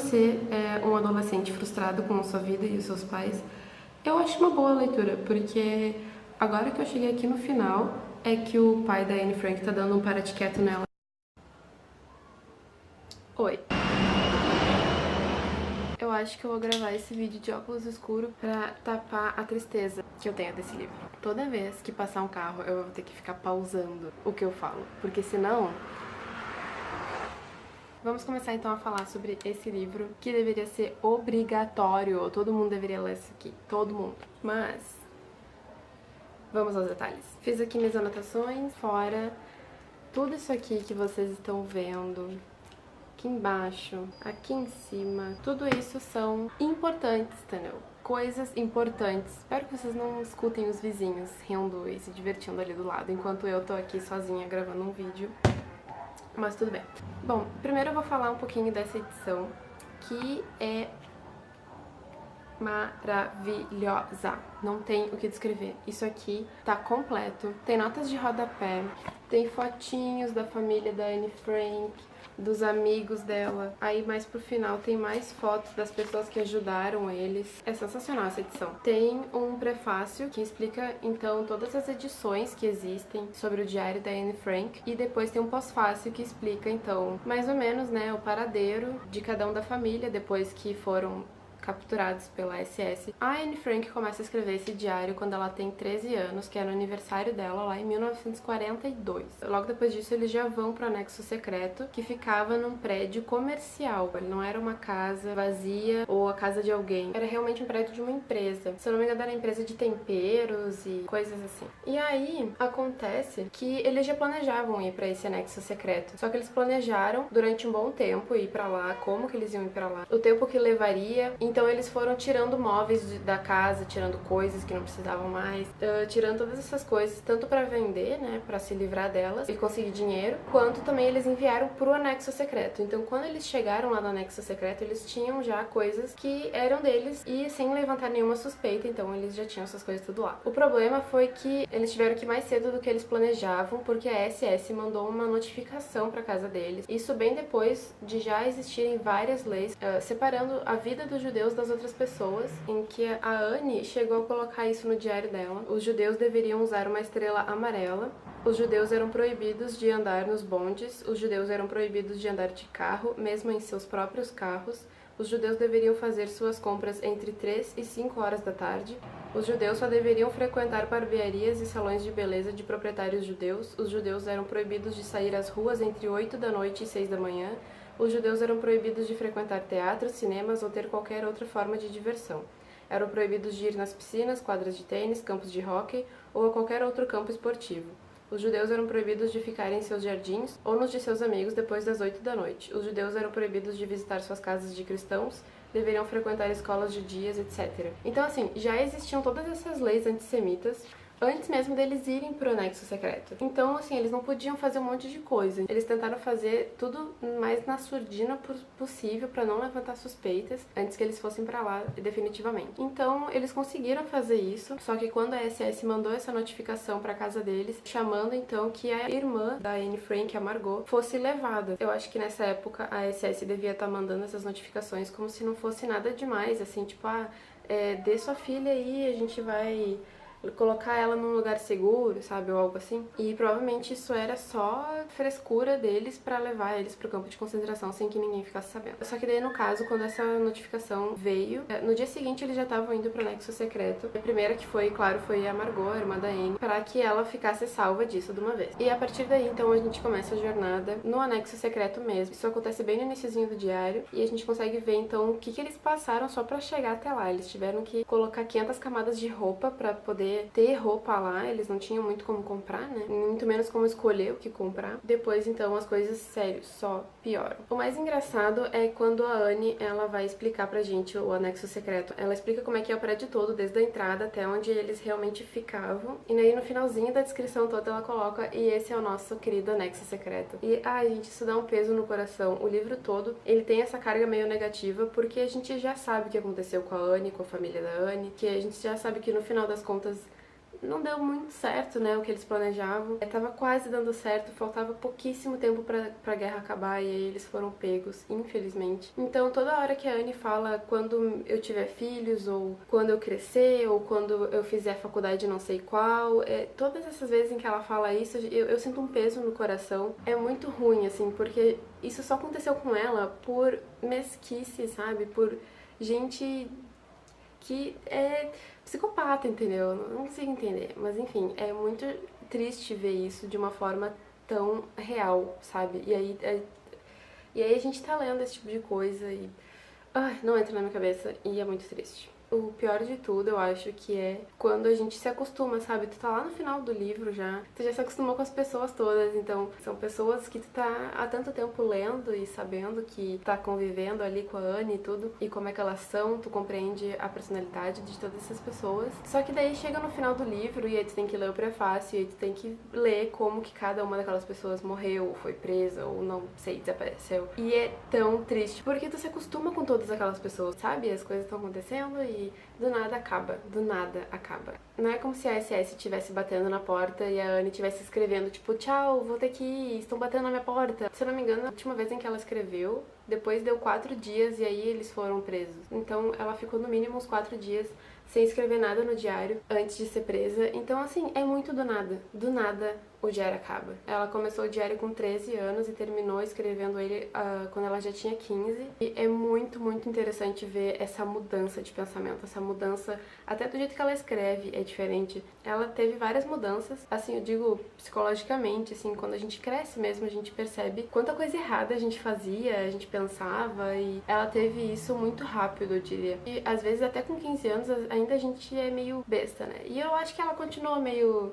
você é um adolescente frustrado com a sua vida e os seus pais, eu acho uma boa leitura, porque agora que eu cheguei aqui no final, é que o pai da Anne Frank tá dando um para-te quieto nela. Oi. Eu acho que eu vou gravar esse vídeo de óculos escuros pra tapar a tristeza que eu tenho desse livro. Toda vez que passar um carro, eu vou ter que ficar pausando o que eu falo, porque senão... Vamos começar então a falar sobre esse livro, que deveria ser obrigatório, todo mundo deveria ler isso aqui, todo mundo. Mas, vamos aos detalhes. Fiz aqui minhas anotações, fora tudo isso aqui que vocês estão vendo, aqui embaixo, aqui em cima, tudo isso são importantes, entendeu? Coisas importantes. Espero que vocês não escutem os vizinhos rindo e se divertindo ali do lado, enquanto eu tô aqui sozinha gravando um vídeo. Mas tudo bem. Bom, primeiro eu vou falar um pouquinho dessa edição, que é maravilhosa. Não tem o que descrever. Isso aqui tá completo. Tem notas de rodapé, tem fotinhos da família da Anne Frank, dos amigos dela. Aí mais pro final tem mais fotos das pessoas que ajudaram eles. É sensacional essa edição. Tem um prefácio que explica então todas as edições que existem sobre o diário da Anne Frank, e depois tem um pós-fácio que explica então mais ou menos, né, o paradeiro de cada um da família depois que foram capturados pela SS. A Anne Frank começa a escrever esse diário quando ela tem 13 anos, que é no aniversário dela lá em 1942. Logo depois disso eles já vão pro anexo secreto, que ficava num prédio comercial. Ele não era uma casa vazia ou a casa de alguém, era realmente um prédio de uma empresa. Se eu não me engano era empresa de temperos e coisas assim. E aí acontece que eles já planejavam ir pra esse anexo secreto, só que eles planejaram durante um bom tempo ir pra lá, como que eles iam ir pra lá, o tempo que levaria. Então eles foram tirando móveis da casa, tirando coisas que não precisavam mais, tirando todas essas coisas, tanto pra vender, né, pra se livrar delas e conseguir dinheiro, quanto também eles enviaram pro anexo secreto. Então quando eles chegaram lá no anexo secreto, eles tinham já coisas que eram deles e sem levantar nenhuma suspeita, então eles já tinham essas coisas tudo lá. O problema foi que eles tiveram que ir mais cedo do que eles planejavam, porque a SS mandou uma notificação pra casa deles, isso bem depois de já existirem várias leis separando a vida dos judeus das outras pessoas, em que a Anne chegou a colocar isso no diário dela. Os judeus deveriam usar uma estrela amarela, os judeus eram proibidos de andar nos bondes, os judeus eram proibidos de andar de carro, mesmo em seus próprios carros, os judeus deveriam fazer suas compras entre 3 e 5 horas da tarde, os judeus só deveriam frequentar barbearias e salões de beleza de proprietários judeus, os judeus eram proibidos de sair às ruas entre 8 da noite e 6 da manhã, os judeus eram proibidos de frequentar teatros, cinemas ou ter qualquer outra forma de diversão. Eram proibidos de ir nas piscinas, quadras de tênis, campos de hóquei ou a qualquer outro campo esportivo. Os judeus eram proibidos de ficar em seus jardins ou nos de seus amigos depois das 8 da noite. Os judeus eram proibidos de visitar suas casas de cristãos, deveriam frequentar escolas judias, etc. Então, assim, já existiam todas essas leis antissemitas antes mesmo deles irem pro anexo secreto. Então, assim, eles não podiam fazer um monte de coisa. Eles tentaram fazer tudo mais na surdina possível pra não levantar suspeitas antes que eles fossem pra lá definitivamente. Então, eles conseguiram fazer isso, só que quando a SS mandou essa notificação pra casa deles, chamando então que a irmã da Anne Frank, a Margot, fosse levada. Eu acho que nessa época a SS devia estar mandando essas notificações como se não fosse nada demais, assim, tipo, dê sua filha aí, a gente vai colocar ela num lugar seguro, sabe, ou algo assim. E provavelmente isso era só frescura deles pra levar eles pro campo de concentração sem que ninguém ficasse sabendo. Só que daí, no caso, quando essa notificação veio, no dia seguinte eles já estavam indo pro anexo secreto. A primeira que foi, claro, foi a Margot, a irmã da Anne, pra que ela ficasse salva disso de uma vez. E a partir daí, então, a gente começa a jornada no anexo secreto mesmo. Isso acontece bem no iniciozinho do diário e a gente consegue ver, então, o que eles passaram só pra chegar até lá. Eles tiveram que colocar 500 camadas de roupa pra poder ter roupa lá, eles não tinham muito como comprar, né? Muito menos como escolher o que comprar. Depois, então, as coisas, sério, só pioram. O mais engraçado é quando a Anne, ela vai explicar pra gente o anexo secreto. Ela explica como é que é o prédio todo, desde a entrada até onde eles realmente ficavam. E aí, no finalzinho da descrição toda, ela coloca: e esse é o nosso querido anexo secreto. E, ai, gente, isso dá um peso no coração. O livro todo, ele tem essa carga meio negativa, porque a gente já sabe o que aconteceu com a Anne, com a família da Anne, que a gente já sabe que no final das contas não deu muito certo, né, o que eles planejavam. Tava quase dando certo, faltava pouquíssimo tempo pra guerra acabar e aí eles foram pegos, infelizmente. Então toda hora que a Anne fala quando eu tiver filhos, ou quando eu crescer, ou quando eu fizer faculdade não sei qual, todas essas vezes em que ela fala isso, eu sinto um peso no coração. É muito ruim, assim, porque isso só aconteceu com ela por mesquice, sabe? Por gente que é psicopata, entendeu? Não consigo entender. Mas enfim, é muito triste ver isso de uma forma tão real, sabe? E aí a gente tá lendo esse tipo de coisa e não entra na minha cabeça e é muito triste. O pior de tudo, eu acho que é quando a gente se acostuma, sabe? Tu tá lá no final do livro já, tu já se acostumou com as pessoas todas, então são pessoas que tu tá há tanto tempo lendo e sabendo que tá convivendo ali com a Anne e tudo, e como é que elas são, tu compreende a personalidade de todas essas pessoas. Só que daí chega no final do livro e aí tu tem que ler o prefácio, e aí tu tem que ler como que cada uma daquelas pessoas morreu, ou foi presa, ou não sei, desapareceu. E é tão triste, porque tu se acostuma com todas aquelas pessoas, sabe? As coisas estão acontecendo e do nada acaba, do nada acaba. Não é como se a SS estivesse batendo na porta e a Anne estivesse escrevendo, tipo, tchau, vou ter que ir, estão batendo na minha porta. Se eu não me engano, a última vez em que ela escreveu, depois deu 4 dias e aí eles foram presos. Então ela ficou no mínimo uns 4 dias sem escrever nada no diário antes de ser presa. Então, assim, é muito do nada. Do nada o diário acaba. Ela começou o diário com 13 anos e terminou escrevendo ele quando ela já tinha 15. E é muito, muito interessante ver essa mudança de pensamento, essa mudança, até do jeito que ela escreve é diferente. Ela teve várias mudanças, assim, eu digo psicologicamente, assim, quando a gente cresce mesmo, a gente percebe quanta coisa errada a gente fazia, a gente pensava, e ela teve isso muito rápido, eu diria. E às vezes até com 15 anos ainda a gente é meio besta, né? E eu acho que ela continua meio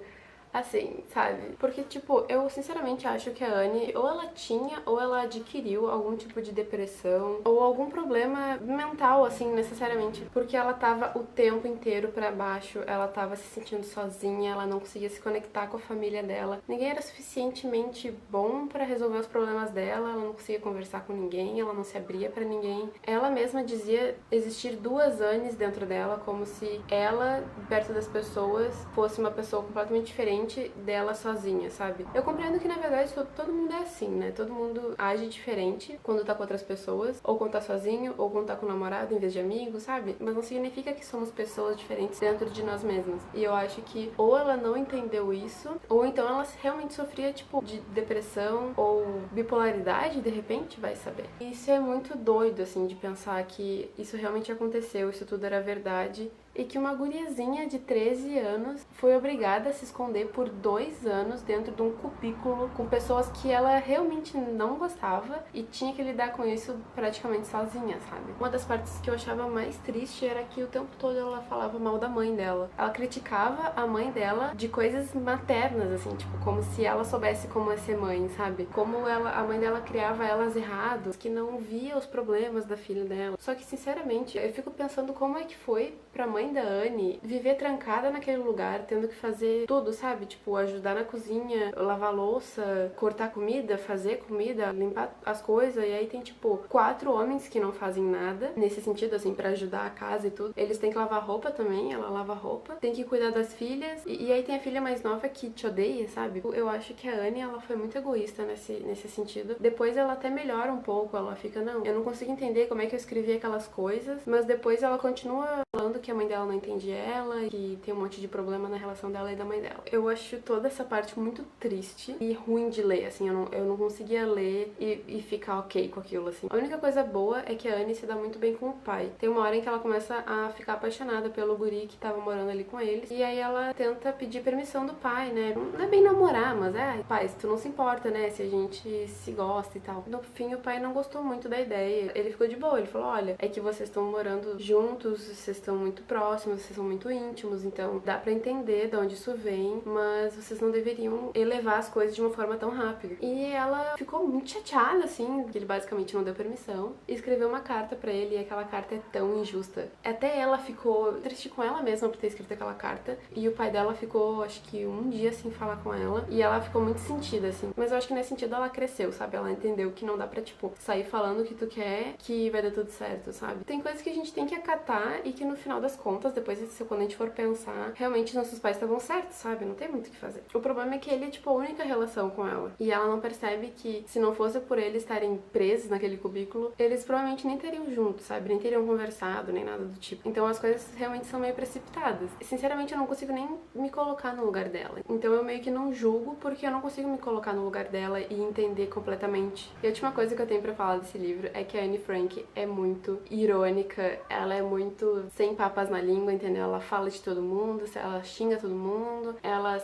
assim, sabe? Porque, tipo, eu sinceramente acho que a Anne, ou ela tinha, ou ela adquiriu algum tipo de depressão, ou algum problema mental, assim, necessariamente. Porque ela tava o tempo inteiro pra baixo, ela tava se sentindo sozinha, ela não conseguia se conectar com a família dela. Ninguém era suficientemente bom pra resolver os problemas dela, ela não conseguia conversar com ninguém, ela não se abria pra ninguém. Ela mesma dizia existir 2 Annes dentro dela, como se ela, perto das pessoas, fosse uma pessoa completamente diferente dela sozinha, sabe? Eu compreendo que, na verdade, todo mundo é assim, né? Todo mundo age diferente quando tá com outras pessoas, ou quando tá sozinho, ou quando tá com o namorado em vez de amigo, sabe? Mas não significa que somos pessoas diferentes dentro de nós mesmos. E eu acho que ou ela não entendeu isso, ou então ela realmente sofria, tipo, de depressão ou bipolaridade, de repente, vai saber. E isso é muito doido, assim, de pensar que isso realmente aconteceu, isso tudo era verdade. E que uma guriazinha de 13 anos foi obrigada a se esconder por 2 anos dentro de um cubículo com pessoas que ela realmente não gostava e tinha que lidar com isso praticamente sozinha, sabe? Uma das partes que eu achava mais triste era que o tempo todo ela falava mal da mãe dela. Ela criticava a mãe dela de coisas maternas, assim, tipo, como se ela soubesse como é ser mãe, sabe? Como a mãe dela criava elas errados, que não via os problemas da filha dela. Só que, sinceramente, eu fico pensando como é que foi pra mãe da Anne viver trancada naquele lugar, tendo que fazer tudo, sabe? Tipo, ajudar na cozinha, lavar louça, cortar comida, fazer comida, limpar as coisas. E aí tem, tipo, 4 homens que não fazem nada nesse sentido, assim, pra ajudar a casa e tudo. Eles têm que lavar roupa também, ela lava roupa. Tem que cuidar das filhas. E aí tem a filha mais nova que te odeia, sabe? Eu acho que a Anne, ela foi muito egoísta nesse sentido. Depois ela até melhora um pouco, ela fica, não, eu não consigo entender como é que eu escrevi aquelas coisas, mas depois ela continua falando que a mãe dela não entende ela, que tem um monte de problema na relação dela e da mãe dela. Eu acho toda essa parte muito triste e ruim de ler, assim, eu não conseguia ler e ficar ok com aquilo, assim. A única coisa boa é que a Anne se dá muito bem com o pai. Tem uma hora em que ela começa a ficar apaixonada pelo guri que tava morando ali com eles, e aí ela tenta pedir permissão do pai, né? Não é bem namorar, mas pai, se tu não se importa, né, se a gente se gosta e tal. No fim, o pai não gostou muito da ideia. Ele ficou de boa, ele falou, olha, é que vocês estão morando juntos, vocês estão muito próximos, vocês são muito íntimos, então dá pra entender de onde isso vem, mas vocês não deveriam elevar as coisas de uma forma tão rápida. E ela ficou muito chateada, assim, que ele basicamente não deu permissão, e escreveu uma carta pra ele, e aquela carta é tão injusta. Até ela ficou triste com ela mesma por ter escrito aquela carta, e o pai dela ficou, acho que um dia sem falar com ela, e ela ficou muito sentida, assim. Mas eu acho que nesse sentido ela cresceu, sabe? Ela entendeu que não dá pra, tipo, sair falando o que tu quer, que vai dar tudo certo, sabe? Tem coisas que a gente tem que acatar e que no final das contas, depois quando a gente for pensar, realmente nossos pais estavam certos, sabe? Não tem muito o que fazer. O problema é que ele é, tipo, a única relação com ela. E ela não percebe que, se não fosse por eles estarem presos naquele cubículo, eles provavelmente nem teriam juntos, sabe? Nem teriam conversado, nem nada do tipo. Então as coisas realmente são meio precipitadas. E, sinceramente, eu não consigo nem me colocar no lugar dela. Então eu meio que não julgo, porque eu não consigo me colocar no lugar dela e entender completamente. E a última coisa que eu tenho pra falar desse livro é que a Anne Frank é muito irônica, ela é muito sem papas na língua, entendeu? Ela fala de todo mundo, ela xinga todo mundo,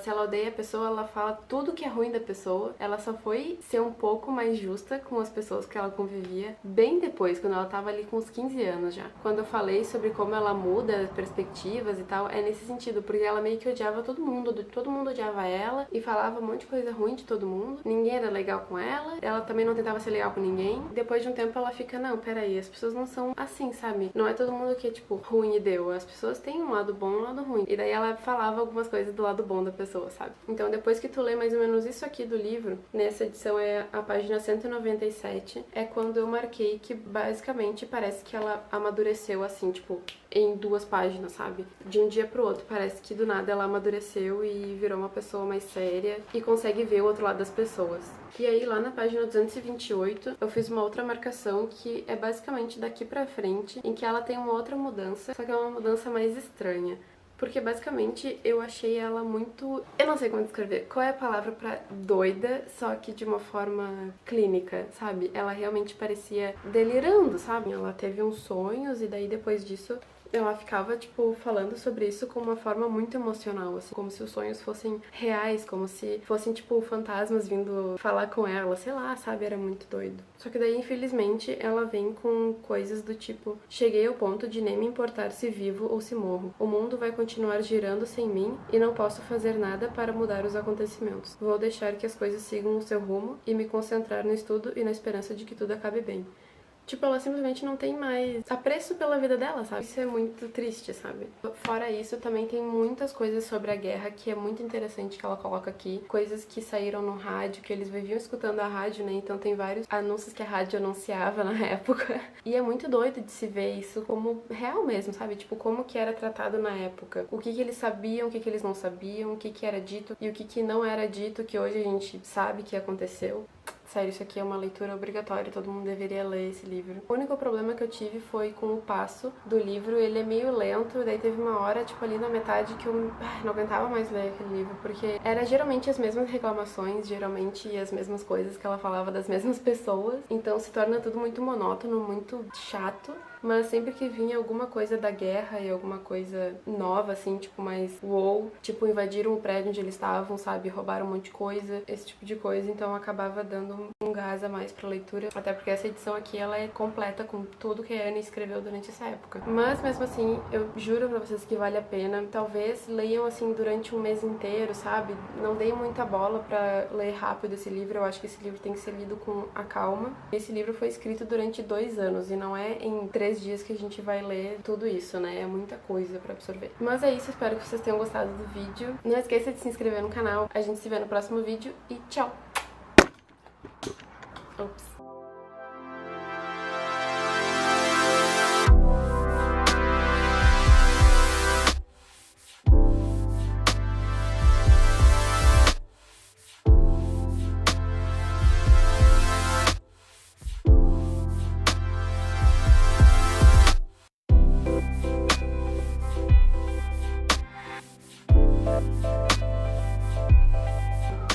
se ela odeia a pessoa, ela fala tudo que é ruim da pessoa. Ela só foi ser um pouco mais justa com as pessoas que ela convivia bem depois, quando ela tava ali com uns 15 anos já. Quando eu falei sobre como ela muda perspectivas e tal, é nesse sentido, porque ela meio que odiava todo mundo odiava ela e falava um monte de coisa ruim de todo mundo, ninguém era legal com ela também não tentava ser legal com ninguém. Depois de um tempo ela fica, não, peraí, as pessoas não são assim, sabe? Não é todo mundo que é, tipo, ruim e deu, as pessoas têm um lado bom e um lado ruim. E daí ela falava algumas coisas do lado bom da pessoa, sabe? Então depois que tu lê mais ou menos isso aqui do livro, nessa edição é a página 197, é quando eu marquei que basicamente parece que ela amadureceu assim, tipo, em 2 páginas, sabe? De um dia pro outro, parece que do nada ela amadureceu e virou uma pessoa mais séria e consegue ver o outro lado das pessoas. E aí lá na página 228 eu fiz uma outra marcação que é basicamente daqui pra frente, em que ela tem uma outra mudança, só que é uma mudança mais estranha. Porque basicamente eu achei ela muito... Eu não sei como descrever. Qual é a palavra pra doida, só que de uma forma clínica, sabe? Ela realmente parecia delirando, sabe? Ela teve uns sonhos e daí depois disso ela ficava, tipo, falando sobre isso com uma forma muito emocional, assim, como se os sonhos fossem reais, como se fossem, tipo, fantasmas vindo falar com ela, sei lá, sabe? Era muito doido. Só que daí, infelizmente, ela vem com coisas do tipo: cheguei ao ponto de nem me importar se vivo ou se morro. O mundo vai continuar girando sem mim e não posso fazer nada para mudar os acontecimentos. Vou deixar que as coisas sigam o seu rumo e me concentrar no estudo e na esperança de que tudo acabe bem. Tipo, ela simplesmente não tem mais apreço pela vida dela, sabe? Isso é muito triste, sabe? Fora isso, também tem muitas coisas sobre a guerra que é muito interessante que ela coloca aqui. Coisas que saíram no rádio, que eles viviam escutando a rádio, né? Então tem vários anúncios que a rádio anunciava na época. E é muito doido de se ver isso como real mesmo, sabe? Tipo, como que era tratado na época. O que eles sabiam, o que eles não sabiam, o que era dito e o que não era dito, que hoje a gente sabe que aconteceu. Sério, isso aqui é uma leitura obrigatória, todo mundo deveria ler esse livro. O único problema que eu tive foi com o passo do livro, ele é meio lento, daí teve uma hora, tipo, ali na metade que eu não aguentava mais ler aquele livro, porque era geralmente as mesmas reclamações, geralmente as mesmas coisas que ela falava das mesmas pessoas, então se torna tudo muito monótono, muito chato. Mas sempre que vinha alguma coisa da guerra e alguma coisa nova, assim, tipo, mais wow, tipo, invadiram o prédio onde eles estavam, sabe, roubaram um monte de coisa, esse tipo de coisa, então acabava dando um gás a mais pra leitura, até porque essa edição aqui, ela é completa com tudo que a Anne escreveu durante essa época. Mas, mesmo assim, eu juro pra vocês que vale a pena. Talvez leiam, assim, durante um mês inteiro, sabe? Não deem muita bola pra ler rápido esse livro, eu acho que esse livro tem que ser lido com a calma. Esse livro foi escrito durante 2 anos e não é em 3 dias que a gente vai ler tudo isso, né? É muita coisa pra absorver. Mas é isso, espero que vocês tenham gostado do vídeo. Não esqueça de se inscrever no canal. A gente se vê no próximo vídeo e tchau! Ops.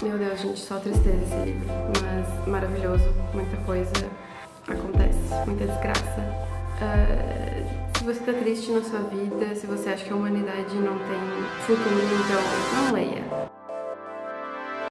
Meu Deus, gente, só tristeza esse livro, mas maravilhoso, muita coisa acontece, muita desgraça. Se você tá triste na sua vida, se você acha que a humanidade não tem futuro, então